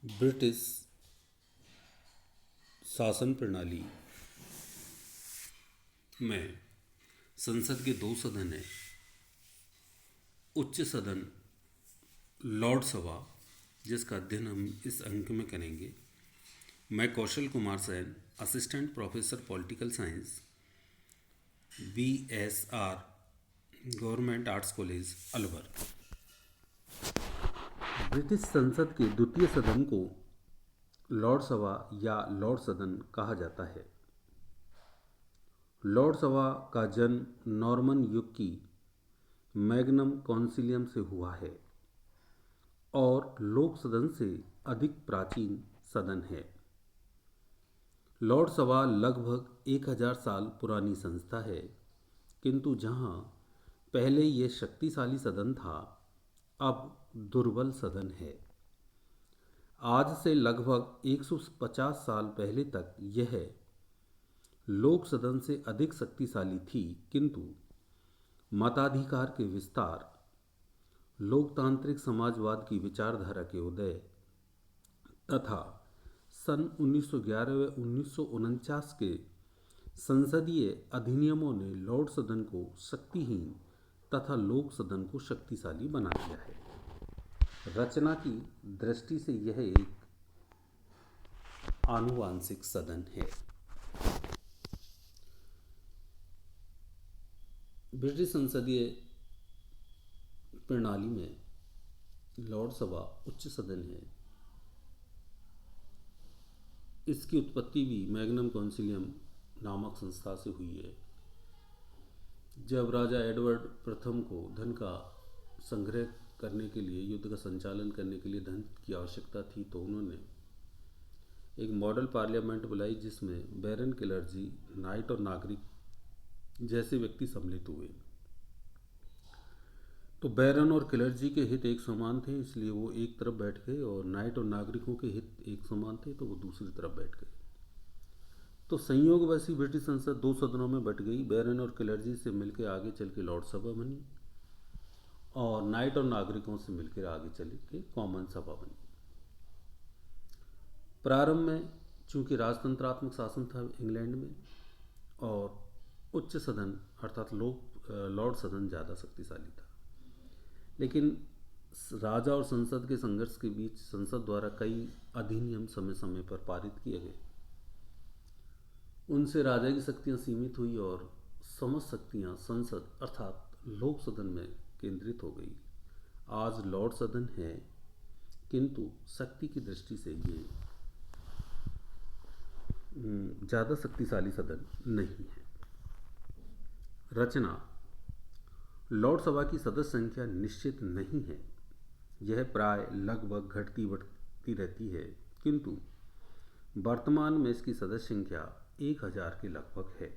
British शासन प्रणाली में संसद के दो सदन हैं। उच्च सदन लॉर्ड सभा, जिसका अध्ययन हम इस अंक में करेंगे। मैं Kaushal Kumar Sain, assistant professor political science, BSR, government arts college Alwar. British संसद के द्वितीय सदन को लॉर्ड सभा या लॉर्ड सदन कहा जाता है। लॉर्ड सभा का जन्म नॉर्मन युग की मैग्नम कॉन्सिलियम से हुआ है और लोक सदन से अधिक प्राचीन सदन है। लॉर्ड सभा लगभग 1000 साल पुरानी संस्था है, किंतु जहां पहले ये शक्तिशाली सदन था, अब दुर्बल सदन है। आज से लगभग 150 साल पहले तक यह लोक सदन से अधिक शक्तिशाली थी, किंतु मताधिकार के विस्तार, लोकतांत्रिक समाजवाद की विचारधारा के उदय तथा सन 1911 व 1949 के संसदीय अधिनियमों ने लॉर्ड सदन को शक्तिहीन तथा लोक सदन को शक्तिशाली बना दिया है। रचना की दृष्टि से यह एक आनुवांशिक सदन है। ब्रिटिश संसदीय प्रणाली में लॉर्ड सभा उच्च सदन है। इसकी उत्पत्ति भी मैग्नम कॉन्सिलियम नामक संस्था से हुई है। जब राजा एडवर्ड प्रथम को धन का संग्रह करने के लिए, युद्ध का संचालन करने के लिए धन की आवश्यकता थी, तो उन्होंने एक मॉडल पार्लियामेंट बुलाई, जिसमें बैरन, क्लर्जी, नाइट और नागरिक जैसे व्यक्ति सम्मिलित हुए। तो बैरन और क्लर्जी के हित एक समान थे, इसलिए वो एक तरफ बैठ गए, और नाइट और नागरिकों के हित एक समान थे, तो वो दूसरी तरफ बैठ गए। तो संयोगवश ब्रिटिश संसद दो सदनों में बट गई। बैरन और क्लर्जी से मिलकर आगे चल के लॉर्ड सभा बनी, और नाइट और नागरिकों से मिलकर आगे चल के कॉमन सभा बनी। प्रारंभ में चूंकि राजतंत्रात्मक शासन था इंग्लैंड में, और उच्च सदन अर्थात लॉर्ड सदन ज़्यादा शक्तिशाली था, लेकिन राजा और संसद के संघर्ष के बीच संसद द्वारा कई अधिनियम समय समय पर पारित किए गए। उनसे राजा की शक्तियाँ सीमित हुई और समस्त शक्तियाँ संसद अर्थात लोक सदन में केंद्रित हो गई। आज लॉर्ड सदन है, किंतु शक्ति की दृष्टि से ये ज़्यादा शक्तिशाली सदन नहीं है। रचना: लॉर्ड सभा की सदस्य संख्या निश्चित नहीं है। यह प्राय लगभग घटती बढ़ती रहती है, किंतु वर्तमान में इसकी सदस्य संख्या 1000 के लगभग है।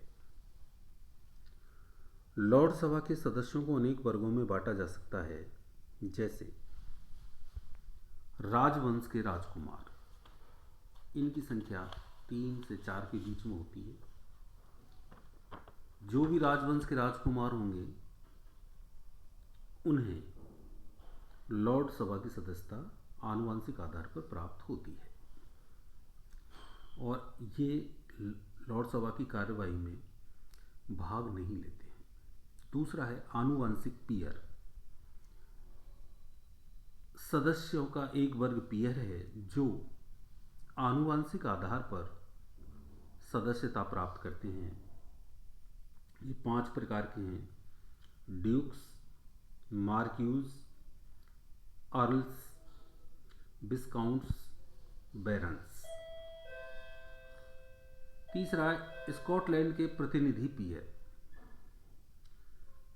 लॉर्ड सभा के सदस्यों को अनेक वर्गों में बांटा जा सकता है, जैसे राजवंश के राजकुमार, इनकी संख्या 3 से 4 के बीच में होती है। जो भी राजवंश के राजकुमार होंगे, उन्हें लॉर्ड सभा की सदस्यता आनुवंशिक आधार पर प्राप्त होती है, और ये लॉर्ड सभा की कार्यवाही में भाग नहीं लेते हैं। दूसरा है आनुवंशिक पीयर। सदस्यों का एक वर्ग पीयर है, जो आनुवंशिक आधार पर सदस्यता प्राप्त करते हैं। ये 5 प्रकार के हैं: ड्यूक्स, मार्क्यूज, अर्ल्स, विस्काउंट्स, बैरन्स। तीसरा है स्कॉटलैंड के प्रतिनिधि पीयर।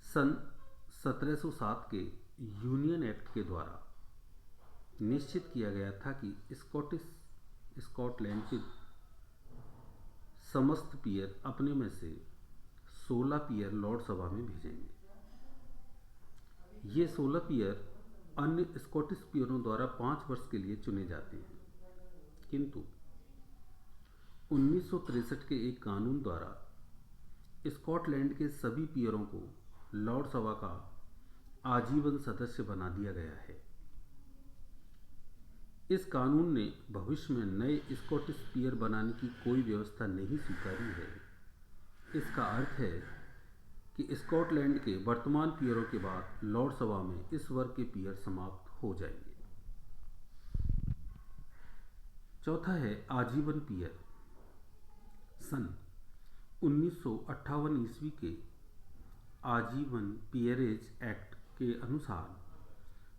सन 1707 के यूनियन एक्ट के द्वारा निश्चित किया गया था कि स्कॉटलैंड के समस्त पीयर अपने में से 16 पीयर लॉर्ड सभा में भेजेंगे। ये 16 पीयर अन्य स्कॉटिश पीयरों द्वारा 5 वर्ष के लिए चुने जाते हैं, किंतु 1963 के एक कानून द्वारा स्कॉटलैंड के सभी पीयरों को लॉर्ड सभा का आजीवन सदस्य बना दिया गया है। इस कानून ने भविष्य में नए स्कॉटिश पियर बनाने की कोई व्यवस्था नहीं स्वीकारी है। इसका अर्थ है कि स्कॉटलैंड के वर्तमान पियरों के बाद लॉर्ड सभा में इस वर्ग के पियर समाप्त हो जाएंगे। चौथा है आजीवन पियर। सन 1958 ईस्वी के आजीवन पियरेज एक्ट के अनुसार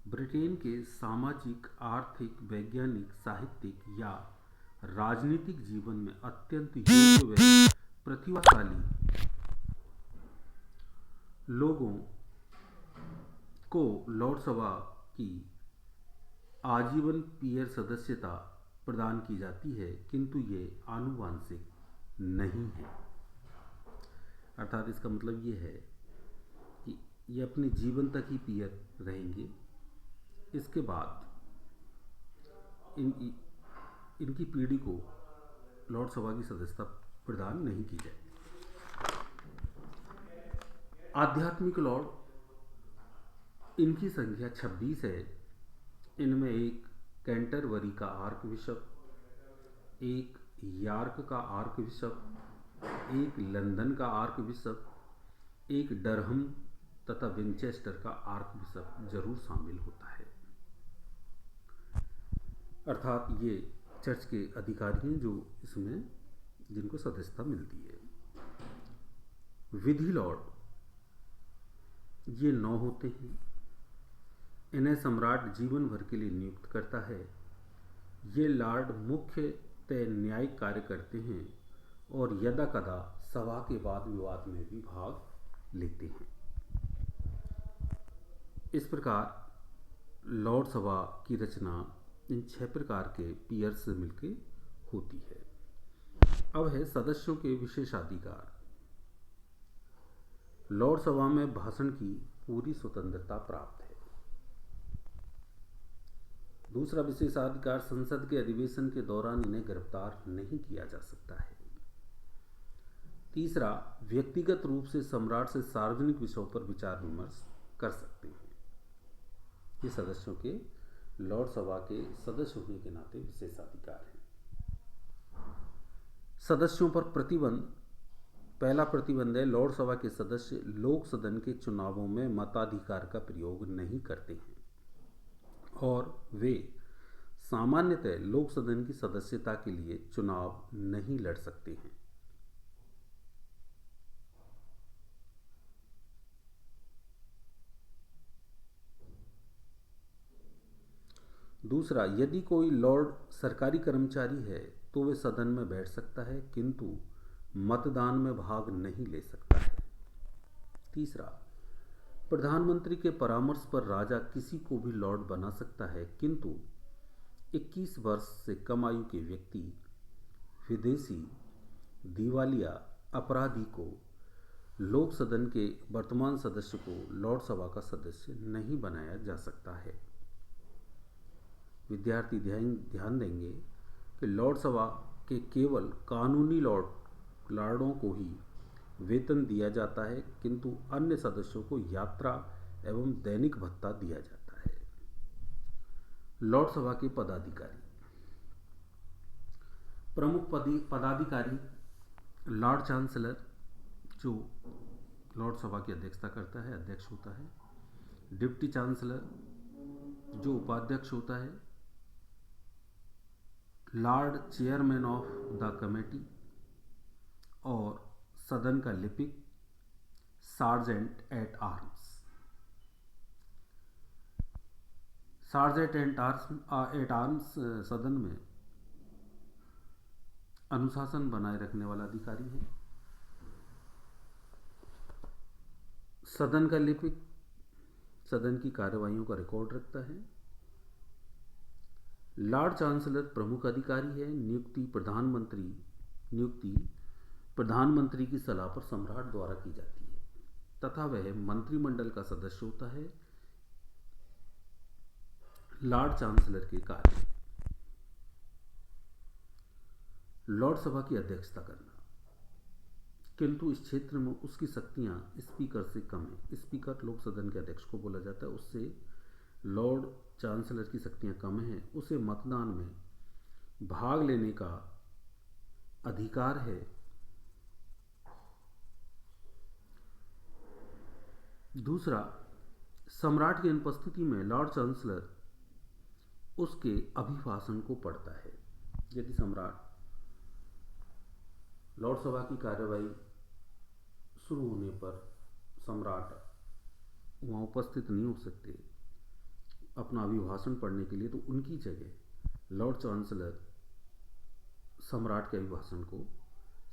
ब्रिटेन के सामाजिक, आर्थिक, वैज्ञानिक, साहित्यिक या राजनीतिक जीवन में अत्यंत योग्य व प्रतिभाशाली लोगों को लॉर्ड सभा की आजीवन पियर सदस्यता प्रदान की जाती है, किंतु ये आनुवांशिक नहीं है। अर्थात इसका मतलब ये है कि ये अपने जीवन तक ही पियर रहेंगे, इसके बाद इनकी पीढ़ी को लॉर्ड सभा की सदस्यता प्रदान नहीं की जाएगी। आध्यात्मिक लॉर्ड, इनकी संख्या 26 है। इनमें एक कैंटरबरी का आर्क बिशप, एक यॉर्क का आर्क बिशप, एक लंदन का आर्क बिशप, एक डरहम तथा विंचेस्टर का आर्क बिशप जरूर शामिल होता है। अर्थात ये चर्च के अधिकारी हैं जो इसमें जिनको सदस्यता मिलती है। विधि लॉर्ड, ये 9 होते हैं। इन्हें सम्राट जीवन भर के लिए नियुक्त करता है। ये लॉर्ड मुख्यतः न्यायिक कार्य करते हैं और यदा कदा सभा के वाद विवाद में भी भाग लेते हैं। इस प्रकार लॉर्ड सभा की रचना इन 6 प्रकार के पियर से मिलकर होती है। अब है सदस्यों के विशेषाधिकार। लॉर्ड सभा में भाषण की पूरी स्वतंत्रता प्राप्त है। दूसरा विशेषाधिकार, संसद के अधिवेशन के दौरान इन्हें गिरफ्तार नहीं किया जा सकता है। तीसरा, व्यक्तिगत रूप से सम्राट से सार्वजनिक विषयों पर विचार विमर्श कर सकते हैं। ये सदस्यों के लॉर्ड सभा के सदस्य होने के नाते विशेषाधिकार हैं। सदस्यों पर प्रतिबंध। पहला प्रतिबंध है, लॉर्ड सभा के सदस्य लोक सदन के चुनावों में मताधिकार का प्रयोग नहीं करते हैं और वे सामान्यतः लोक सदन की सदस्यता के लिए चुनाव नहीं लड़ सकते हैं। दूसरा, यदि कोई लॉर्ड सरकारी कर्मचारी है तो वे सदन में बैठ सकता है किंतु मतदान में भाग नहीं ले सकता है। तीसरा, प्रधानमंत्री के परामर्श पर राजा किसी को भी लॉर्ड बना सकता है किंतु 21 वर्ष से कम आयु के व्यक्ति, विदेशी, दिवालिया अपराधी को लोक सदन के वर्तमान सदस्य को लॉर्ड सभा का सदस्य नहीं बनाया जा सकता है। विद्यार्थी ध्यान देंगे कि लॉर्ड सभा के केवल कानूनी लॉर्डों को ही वेतन दिया जाता है किंतु अन्य सदस्यों को यात्रा एवं दैनिक भत्ता दिया जाता है। लॉर्ड सभा के पदाधिकारी। प्रमुख पदाधिकारी लॉर्ड चांसलर, जो लॉर्ड सभा की अध्यक्षता करता है, अध्यक्ष होता है। डिप्टी चांसलर, जो उपाध्यक्ष होता है। Lord chairman of the committee और सदन का लिपिक, sergeant at arms. Sergeant at arms सदन में अनुशासन बनाए रखने वाला अधिकारी है। सदन का लिपिक सदन की कार्यवाहियों का रिकॉर्ड रखता है। लॉर्ड चांसलर प्रमुख अधिकारी है। नियुक्ति प्रधानमंत्री की सलाह पर सम्राट द्वारा की जाती है तथा वह मंत्रिमंडल का सदस्य होता है। लॉर्ड चांसलर के कार्य। लॉर्ड सभा की अध्यक्षता करना, किंतु इस क्षेत्र में उसकी शक्तियां स्पीकर से कम है। स्पीकर लोक सदन के अध्यक्ष को बोला जाता है, उससे लॉर्ड चांसलर की शक्तियां कम हैं उसे मतदान में भाग लेने का अधिकार है। दूसरा, सम्राट की अनुपस्थिति में लॉर्ड चांसलर उसके अभिभाषण को पढ़ता है। यदि सम्राट लोकसभा की कार्यवाही शुरू होने पर सम्राट वहाँ उपस्थित नहीं हो सकते अपना अभिभाषण पढ़ने के लिए, तो उनकी जगह लॉर्ड चांसलर सम्राट के अभिभाषण को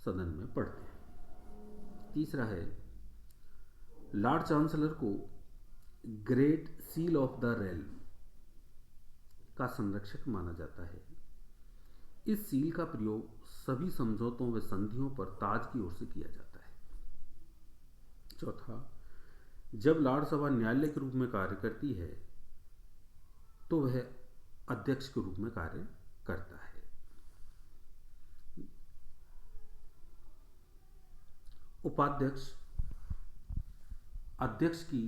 सदन में पढ़ते हैं। तीसरा है, लॉर्ड चांसलर को great seal of the realm का संरक्षक माना जाता है। इस सील का प्रयोग सभी समझौतों व संधियों पर ताज की ओर से किया जाता है। चौथा, जब लॉर्ड सभा न्यायालय के रूप में कार्य करती है तो वह अध्यक्ष के रूप में कार्य करता है। उपाध्यक्ष अध्यक्ष की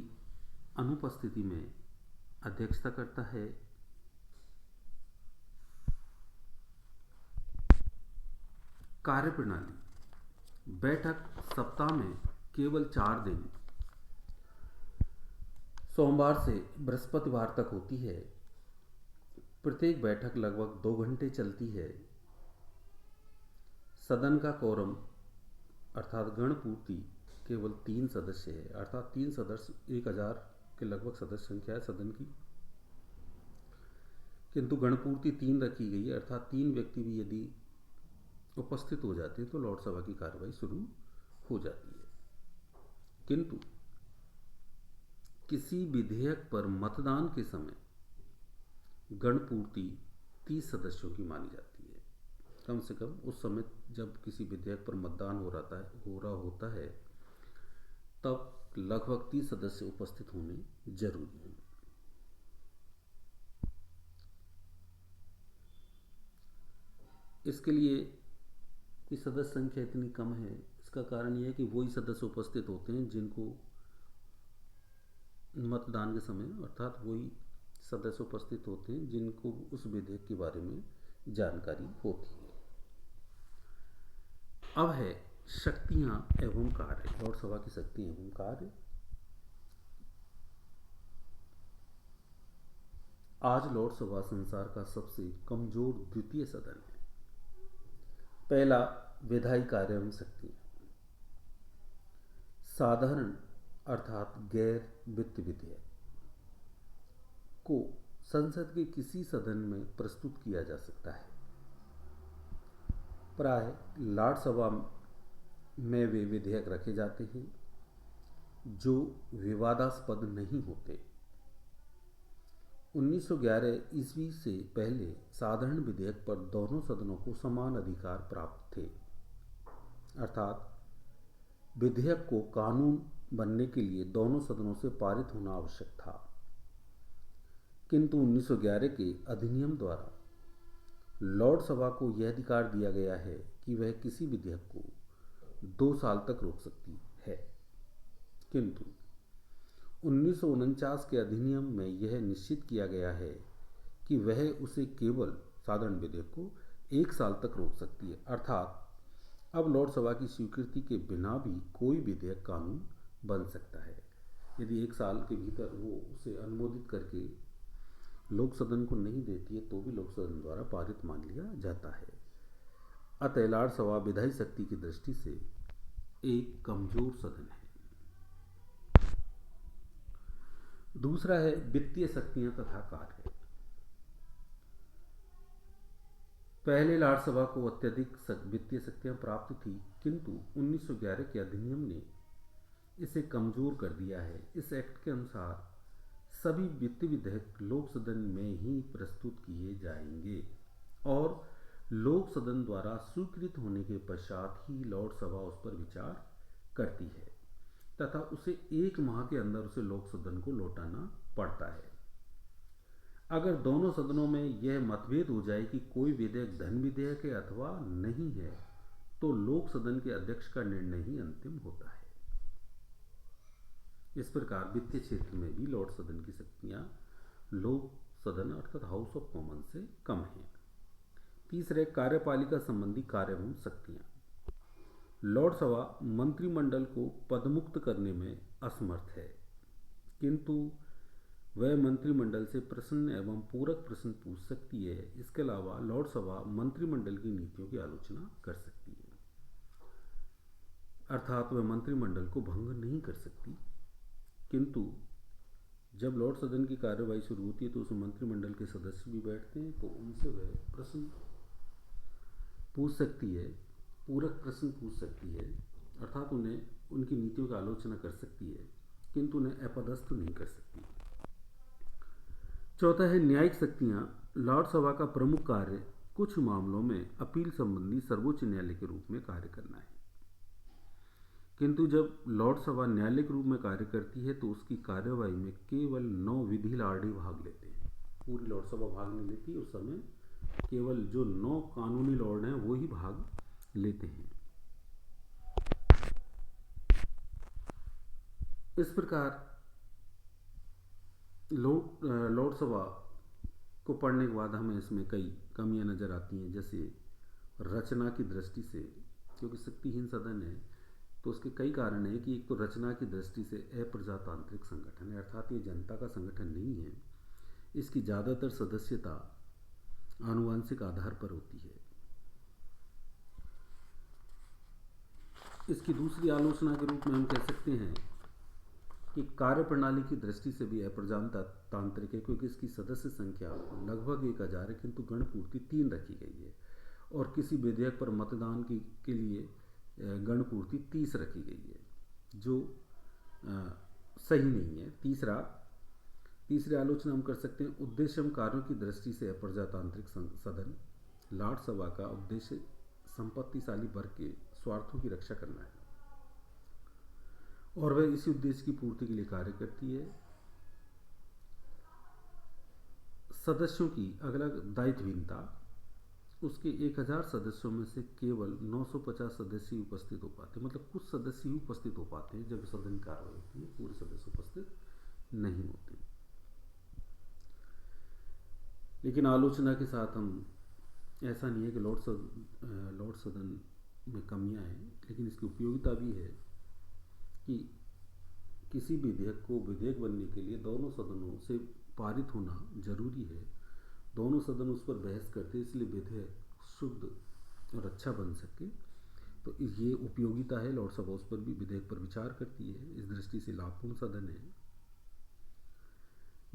अनुपस्थिति में अध्यक्षता करता है। कार्यप्रणाली, बैठक सप्ताह में केवल 4 दिन सोमवार से बृहस्पतिवार तक होती है। प्रत्येक बैठक लगभग 2 घंटे चलती है। सदन का कोरम अर्थात गणपूर्ति केवल 3 सदस्य है, अर्थात 3 सदस्य 1000 के लगभग सदस्य संख्या है सदन की, किंतु गणपूर्ति 3 रखी गई है, अर्थात 3 व्यक्ति भी यदि उपस्थित हो जाते हैं तो लोकसभा की कार्रवाई शुरू हो जाती है। किंतु किसी विधेयक पर मतदान के समय गणपूर्ति 30 सदस्यों की मानी जाती है। कम से कम उस समय जब किसी विधेयक पर मतदान हो रहा होता है तब लगभग 30 सदस्य उपस्थित होने जरूरी हैं। इसके लिए कि सदस्य संख्या इतनी कम है, इसका कारण यह है कि वही सदस्य उपस्थित होते हैं जिनको मतदान के समय, अर्थात वही सदस्य उपस्थित होते हैं जिनको उस विधेयक के बारे में जानकारी होती है। अब है शक्तियां एवं कार्य, लोकसभा की शक्तियां एवं कार्य। आज लोकसभा संसार का सबसे कमजोर द्वितीय सदन है। पहला, विधायी कार्य एवं शक्ति। साधारण अर्थात गैर वित्त विधेयक को संसद के किसी सदन में प्रस्तुत किया जा सकता है। प्राय लोकसभा में वे विधेयक रखे जाते हैं जो विवादास्पद नहीं होते। 1911 ईस्वी से पहले साधारण विधेयक पर दोनों सदनों को समान अधिकार प्राप्त थे, अर्थात विधेयक को कानून बनने के लिए दोनों सदनों से पारित होना आवश्यक था। किंतु 1911 के अधिनियम द्वारा लोकसभा को यह अधिकार दिया गया है कि वह किसी विधेयक को 2 साल तक रोक सकती है। किंतु 1949 के अधिनियम में यह निश्चित किया गया है कि वह उसे केवल साधारण विधेयक को 1 साल तक रोक सकती है, अर्थात अब लोकसभा की स्वीकृति के बिना भी कोई विधेयक कानून बन सकता है। यदि 1 साल के भीतर वो उसे अनुमोदित करके लोक सदन को नहीं देती है तो भी लोक सदन द्वारा पारित मान लिया जाता है। अतः लोकसभा विधायी शक्ति की दृष्टि से एक कमजोर सदन है। दूसरा है वित्तीय शक्तियां तथा कार्य। पहले लोकसभा को अत्यधिक वित्तीय शक्तियां प्राप्त थी, किंतु 1911 के अधिनियम ने इसे कमजोर कर दिया है। इस एक्ट के अनुसार सभी वित्तीय विधेयक लोक सदन में ही प्रस्तुत किए जाएंगे और लोक सदन द्वारा स्वीकृत होने के पश्चात ही लोकसभा उस पर विचार करती है तथा उसे 1 माह के अंदर उसे लोक सदन को लौटाना पड़ता है। अगर दोनों सदनों में यह मतभेद हो जाए कि कोई विधेयक धन विधेयक है अथवा नहीं है, तो लोक सदन के अध्यक्ष का निर्णय ही अंतिम होता है। इस प्रकार वित्तीय क्षेत्र में भी लोक सदन की शक्तियां लोक सदन अर्थात हाउस ऑफ कॉमन से कम है। तीसरे, कार्यपालिका संबंधी कार्य एवं शक्तियाँ। लोकसभा मंत्रिमंडल को पदमुक्त करने में असमर्थ है, किंतु वह मंत्रिमंडल से प्रश्न एवं पूरक प्रश्न पूछ सकती है। इसके अलावा लोकसभा मंत्रिमंडल की नीतियों की आलोचना कर सकती है, अर्थात वह मंत्रिमंडल को भंग नहीं कर सकती, किंतु जब लोक सदन की कार्यवाही शुरू होती है तो उसमें मंत्रिमंडल के सदस्य भी बैठते हैं, तो उनसे वह प्रश्न पूछ सकती है, पूरक प्रश्न पूछ सकती है, अर्थात उन्हें उनकी नीतियों की आलोचना कर सकती है, किंतु उन्हें अपदस्थ नहीं कर सकती। चौथा है न्यायिक शक्तियाँ। लोकसभा का प्रमुख कार्य कुछ मामलों में अपील संबंधी सर्वोच्च न्यायालय के रूप में कार्य करना है, किंतु जब लोकसभा न्यायालय के रूप में कार्य करती है तो उसकी कार्यवाही में केवल 9 विधि लाड़ी भाग लेते हैं। पूरी लोकसभा भाग नहीं लेती, उस समय केवल जो 9 कानूनी लॉर्ड हैं वो ही भाग लेते हैं। इस प्रकार लोकसभा को पढ़ने के बाद हमें इसमें कई कमियां नज़र आती हैं, जैसे रचना की दृष्टि से, क्योंकि शक्तिहीन सदन है तो उसके कई कारण हैं कि एक तो रचना की दृष्टि से अप्रजातांत्रिक संगठन है, अर्थात ये जनता का संगठन नहीं है। इसकी ज़्यादातर सदस्यता आनुवंशिक आधार पर होती है। इसकी दूसरी आलोचना के रूप में हम कह सकते हैं कि कार्यप्रणाली की दृष्टि से भी अप्रजातांत्रिक है, क्योंकि इसकी सदस्य संख्या लगभग 1000 है, किंतु गणपूर्ति 3 रखी गई है, और किसी विधेयक पर मतदान के लिए गणपूर्ति 30 रखी गई है, जो सही नहीं है। तीसरी आलोचना हम कर सकते हैं उद्देश्य एवं कार्यों की दृष्टि से अप्रजातांत्रिक सदन। लोकसभा का उद्देश्य संपत्तिशाली वर्ग के स्वार्थों की रक्षा करना है, और वह इसी उद्देश्य की पूर्ति के लिए कार्य करती है। सदस्यों की अलग दायित्वहीनता। उसके 1000 सदस्यों में से केवल 950 सदस्य ही उपस्थित हो पाते, मतलब कुछ सदस्य ही उपस्थित हो पाते हैं जब सदन कार्य होती है, पूरे सदस्य उपस्थित नहीं होते। लेकिन आलोचना के साथ हम ऐसा नहीं है कि लोक सदन में कमियां हैं, लेकिन इसकी उपयोगिता भी है कि किसी विधेयक को विधेयक बनने के लिए दोनों सदनों से पारित होना जरूरी है। दोनों सदन उस पर बहस करते हैं, इसलिए विधेयक शुद्ध और अच्छा बन सके, तो ये उपयोगिता है। लोकसभा उस पर भी विधेयक पर विचार करती है, इस दृष्टि से लाभपूर्ण सदन है।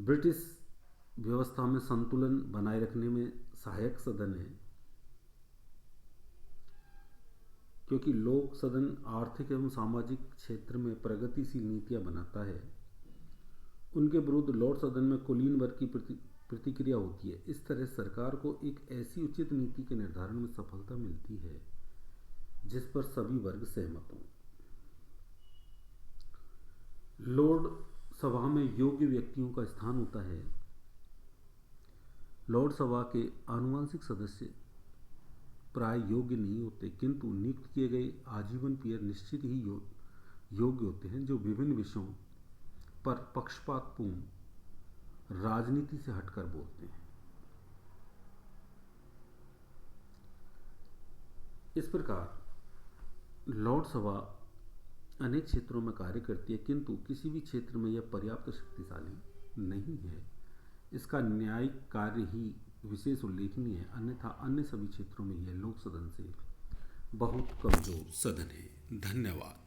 ब्रिटिश व्यवस्था में संतुलन बनाए रखने में सहायक सदन है, क्योंकि लोक सदन आर्थिक एवं सामाजिक क्षेत्र में प्रगतिशील नीतियां बनाता है। उनके विरुद्ध लोक सदन में कुलीन वर्ग की प्रतिक्रिया होती है। इस तरह सरकार को एक ऐसी उचित नीति के निर्धारण में सफलता मिलती है जिस पर सभी वर्ग सहमत हों। लोक सभा में योग्य व्यक्तियों का स्थान होता है। लोकसभा के आनुवंशिक सदस्य प्राय योग्य नहीं होते, किंतु नियुक्त किए गए आजीवन पीयर निश्चित ही योग्य होते हैं, जो विभिन्न विषयों पर पक्षपातपूर्ण राजनीति से हटकर बोलते हैं। इस प्रकार लोकसभा अनेक क्षेत्रों में कार्य करती है, किंतु किसी भी क्षेत्र में यह पर्याप्त शक्तिशाली नहीं है। इसका न्यायिक कार्य ही विशेष उल्लेखनीय है, अन्यथा अन्य सभी क्षेत्रों में यह लोक सदन से बहुत कमजोर सदन है। धन्यवाद।